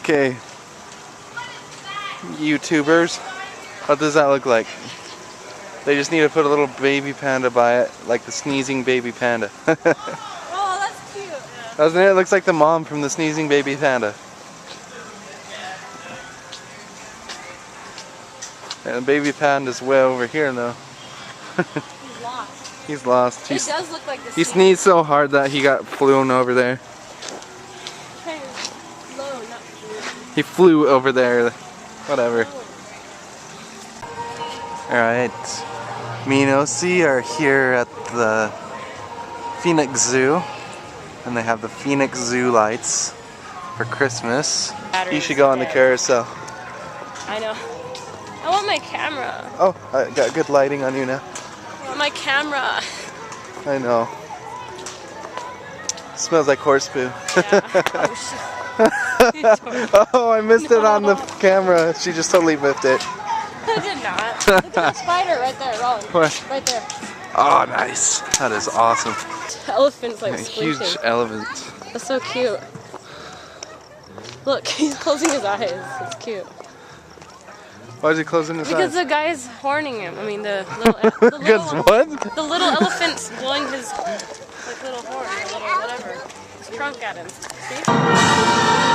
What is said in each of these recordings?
Okay, YouTubers, what does that look like? They just need to put a little baby panda by it, like the sneezing baby panda. Oh, that's cute. Yeah. Doesn't it? It looks like the mom from the sneezing baby panda. And the baby panda's way over here though. He's lost. He's lost. It does look like this. He sneezed so hard that he got flown over there. He flew over there. Whatever. Alright. Me and Osi are here at the Phoenix Zoo. And they have the Phoenix Zoo lights for Christmas. You should go on the carousel. I know. I want my camera. Oh, I got good lighting on you now. I want my camera. I know. Smells like horse poo. Yeah. Oh, I missed it on the camera. She just totally whipped it. I did not. Look at that spider right there, Rollin. What? Right there. Oh, nice. That is awesome. The elephant's like A squinting. huge elephant. That's so cute. Look, he's closing his eyes. It's cute. Why is he closing his Because eyes? the guy's horning him. I mean, the little what? The little elephant's blowing his like little horn, or little whatever, his trunk at him. See?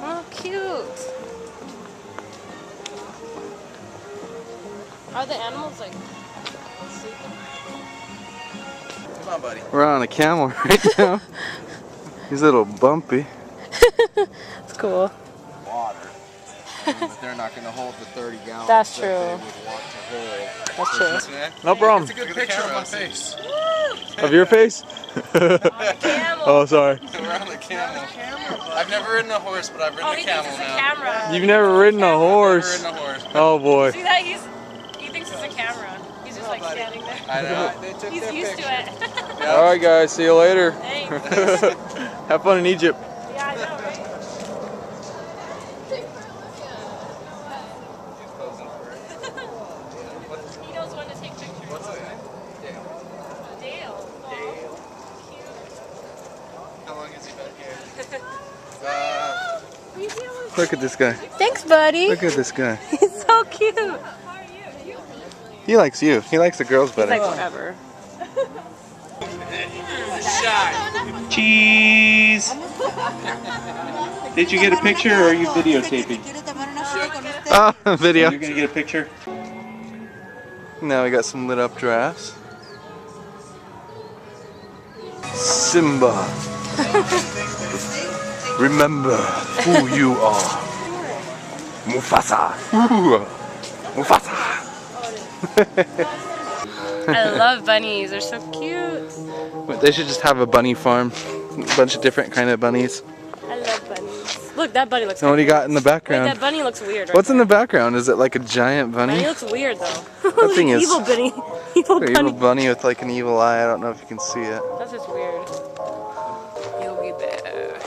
Oh, cute. Are the animals like sleeping? Come on, buddy. We're on a camel right now. He's a little bumpy. It's cool. Water. But they're not going to hold the 30 gallons. That's that true. they would want to hold. That's true. No problem. It's a good picture of my face. Of your face? Oh, sorry. We're on the camel. I've never ridden a horse, but I've ridden a camel it's a now. camera. You've never ridden a I've horse. never ridden a horse. Oh boy. See that? He thinks it's a camera. He's just like standing there. I know. They took He's their used picture. to it. Alright guys, see you later. Thanks. Have fun in Egypt. Yeah, I know, right? He knows when to take pictures. What's his name? Dale. Dale. Cute. How long has he been here? Look at this guy. Thanks, buddy. Look at this guy. He's so cute. He likes you. He likes the girls better. Like whatever. Cheese! Did you get a picture or are you videotaping? Oh, video. You're gonna get a picture? Now we got some lit up giraffes. Simba. Remember who you are. Mufasa. Mufasa. I love bunnies. They're so cute. They should just have a bunny farm. A bunch of different kind of bunnies. I love bunnies. Look, that bunny looks And what do you got in the Wait, background? that bunny looks weird. Right What's in the background? Is it like a giant bunny? Bunny looks weird though. That thing is- evil bunny. Evil An bunny. evil bunny with like an evil eye. I don't know if you can see it. That's just weird. Yogi Bear.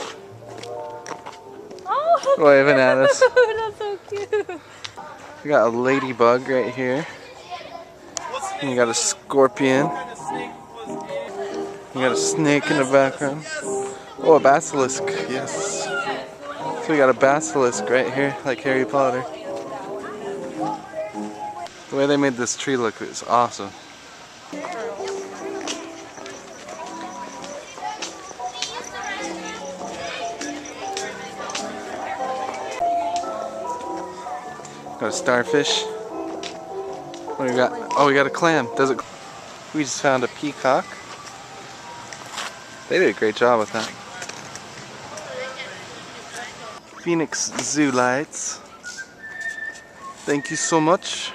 Oh, Waving at us. that's so cute. We got a ladybug right here. And you got a scorpion. You got a snake in the background. Oh, a basilisk. Yes. So we got a basilisk right here, like Harry Potter. The way they made this tree look is awesome. Got a starfish. What do we got? Oh, we got a clam. Does it? We just found a peacock. They did a great job with that. Phoenix Zoo lights. Thank you so much.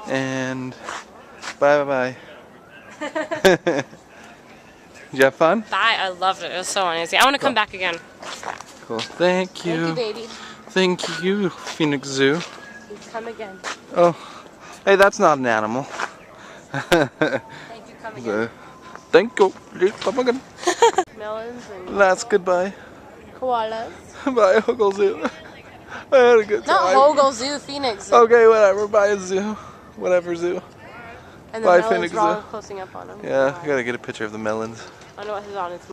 And bye bye. Did you have fun? Bye. I loved it. It was so amazing. I want to come back again. Cool. Thank you. Thank you, baby. Thank you, Phoenix Zoo. Please come again. Oh, hey, that's not an animal. Thank you. Come again. Thank you. Please come again. Melons and That's goodbye. koalas. Bye, Hogle Zoo. I had a good time. Not Hogle Zoo, Phoenix Zoo. Okay, whatever. Bye, zoo. Whatever zoo. And the Bye, melons Phoenix were all Zoo. closing up on him. Yeah, I gotta get a picture of the melons. I know what his on. It's